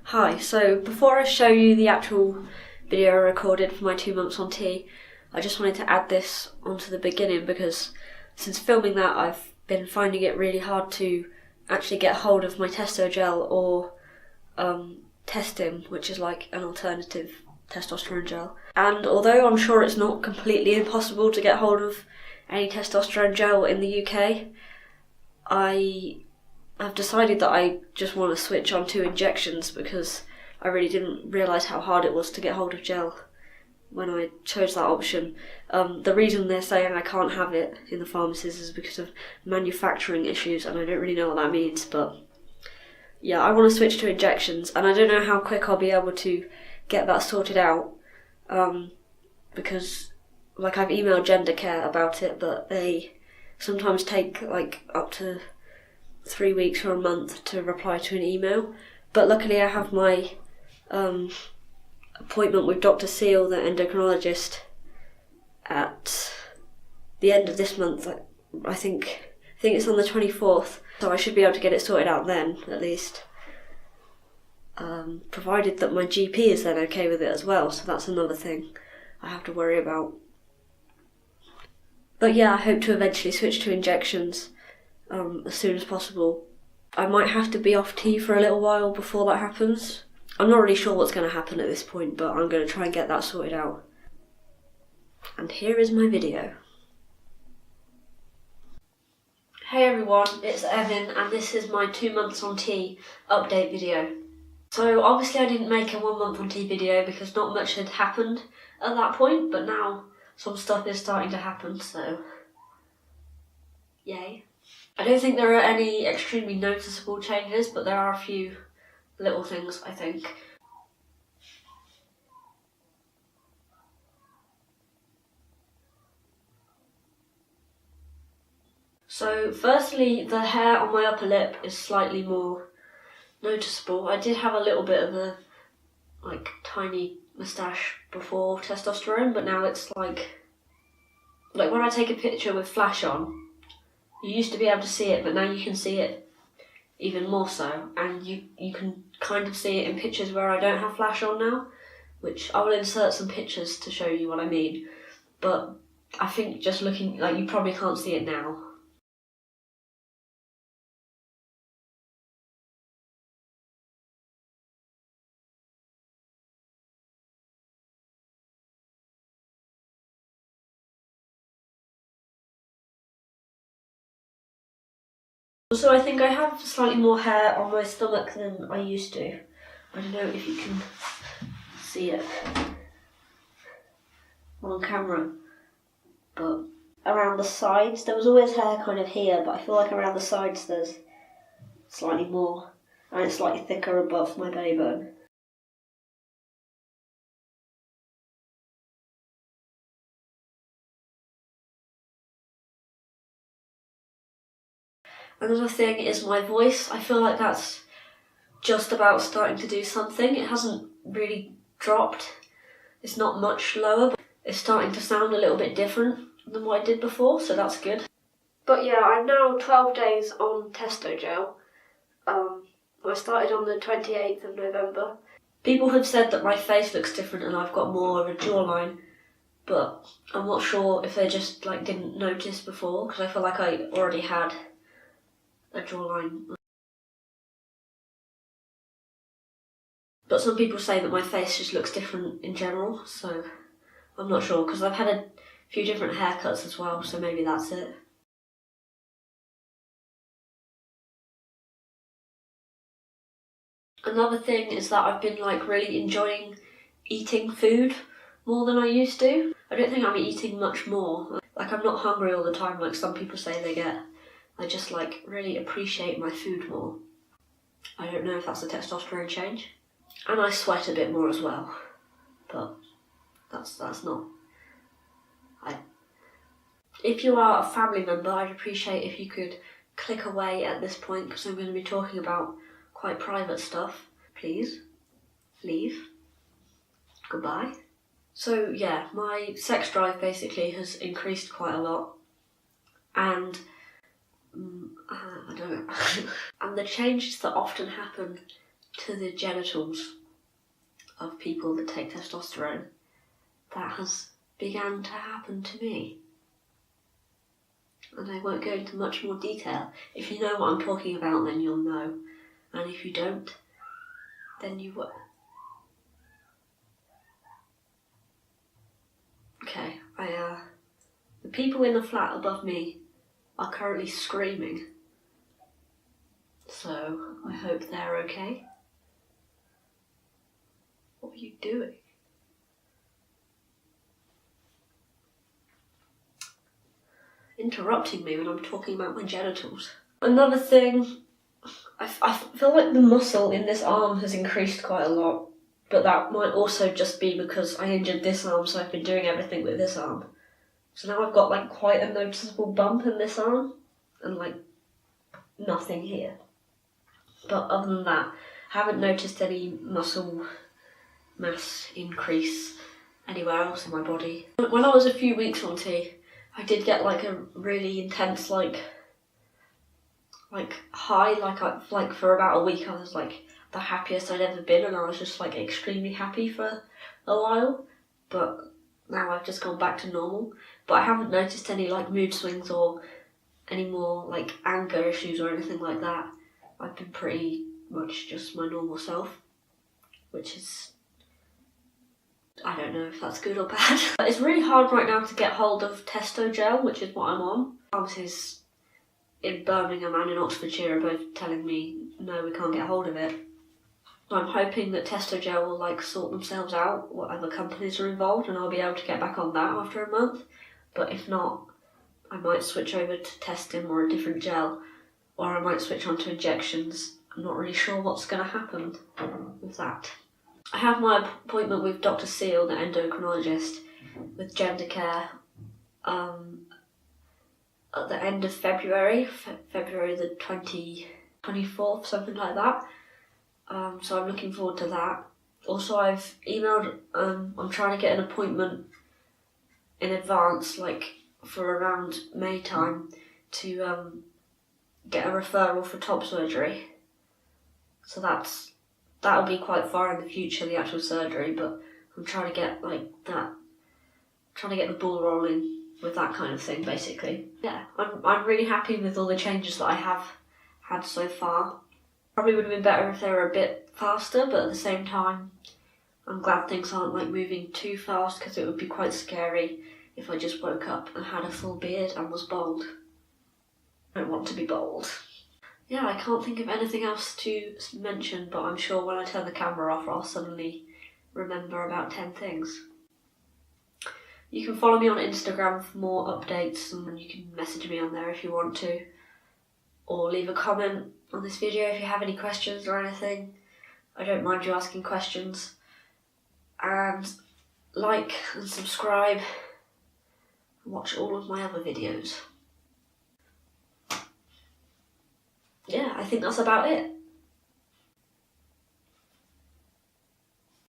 Hi, so before I show you the actual video I recorded for my 2 months on T, I just wanted to add this onto the beginning because since filming that I've been finding it really hard to actually get hold of my Testogel or Testim, which is like an alternative testosterone gel. And although I'm sure it's not completely impossible to get hold of any testosterone gel in the UK, I've decided that I just want to switch on to injections because I really didn't realise how hard it was to get hold of gel when I chose that option. The reason they're saying I can't have it in the pharmacies is because of manufacturing issues, and I don't really know what that means, but yeah, I want to switch to injections, and I don't know how quick I'll be able to get that sorted out, because like I've emailed Gender Care about it, but they sometimes take like up to 3 weeks or a month to reply to an email. But luckily I have my appointment with Dr. Seal, the endocrinologist, at the end of this month. I think it's on the 24th, so I should be able to get it sorted out then, at least. Provided that my GP is then okay with it as well, so that's another thing I have to worry about. But yeah, I hope to eventually switch to injections as soon as possible. I might have to be off T for a little while before that happens. I'm not really sure what's going to happen at this point, but I'm going to try and get that sorted out. And here is my video. Hey everyone, it's Evan, and this is my 2 months on T update video. So obviously I didn't make a 1 month on T video because not much had happened at that point, but now some stuff is starting to happen, so yay. I don't think there are any extremely noticeable changes, but there are a few little things, I think. So firstly, the hair on my upper lip is slightly more noticeable. I did have a little bit of a tiny moustache before testosterone, but now it's like when I take a picture with flash on, you used to be able to see it, but now you can see it even more so, and you can kind of see it in pictures where I don't have flash on now, which I will insert some pictures to show you what I mean, but I think just looking, you probably can't see it now. Also, I think I have slightly more hair on my stomach than I used to. I don't know if you can see it on camera, but around the sides, there was always hair kind of here, but I feel like around the sides there's slightly more, and it's slightly thicker above my belly button. Another thing is my voice. I feel like that's just about starting to do something. It hasn't really dropped. It's not much lower, but it's starting to sound a little bit different than what I did before, so that's good. But yeah, I'm now 12 days on Testogel. I started on the 28th of November. People have said that my face looks different and I've got more of a jawline, but I'm not sure if they just didn't notice before, because I feel like I already had a jawline. But some people say that my face just looks different in general, so I'm not sure, because I've had a few different haircuts as well, so maybe that's it. Another thing is that I've been really enjoying eating food more than I used to. I don't think I'm eating much more. I'm not hungry all the time like some people say they get. I just really appreciate my food more. I don't know if that's a testosterone change. And I sweat a bit more as well, but that's not. If you are a family member, I'd appreciate if you could click away at this point, because I'm going to be talking about quite private stuff. Please, leave. Goodbye. So yeah, my sex drive basically has increased quite a lot, and I don't know. And the changes that often happen to the genitals of people that take testosterone, that has began to happen to me. And I won't go into much more detail. If you know what I'm talking about, then you'll know. And if you don't, then you will. Okay, the people in the flat above me are currently screaming. So I hope they're okay. What are you doing? Interrupting me when I'm talking about my genitals. Another thing, I feel like the muscle in this arm has increased quite a lot, but that might also just be because I injured this arm, so I've been doing everything with this arm. So now I've got like quite a noticeable bump in this arm and like nothing here. But other than that, I haven't noticed any muscle mass increase anywhere else in my body. When I was a few weeks on T, I did get like a really intense like high, like for about a week I was like the happiest I'd ever been, and I was just like extremely happy for a while. But now I've just gone back to normal. But I haven't noticed any like mood swings or any more like anger issues or anything like that. I've been pretty much just my normal self, which is, I don't know if that's good or bad. But it's really hard right now to get hold of Testogel, which is what I'm on. Pharmacies in Birmingham and in Oxfordshire are both telling me, no, we can't get hold of it. So I'm hoping that Testogel will like sort themselves out, what other companies are involved, and I'll be able to get back on that after a month. But if not, I might switch over to Testim or a different gel, or I might switch on to injections. I'm not really sure what's going to happen with that. I have my appointment with Dr. Seal, the endocrinologist, with gender care at the end of February, February the 24th, something like that. So I'm looking forward to that. Also, I've emailed, I'm trying to get an appointment in advance, like for around May time, to get a referral for top surgery. So that'll be quite far in the future, the actual surgery, but I'm trying to get like that, trying to get the ball rolling with that kind of thing, basically. Yeah, I'm really happy with all the changes that I have had so far. Probably would have been better if they were a bit faster, but at the same time, I'm glad things aren't like moving too fast, because it would be quite scary if I just woke up and had a full beard and was bald. I don't want to be bald. Yeah, I can't think of anything else to mention, but I'm sure when I turn the camera off, I'll suddenly remember about 10 things. You can follow me on Instagram for more updates, and you can message me on there if you want to, or leave a comment on this video if you have any questions or anything. I don't mind you asking questions. And like and subscribe and watch all of my other videos. Yeah, I think that's about it.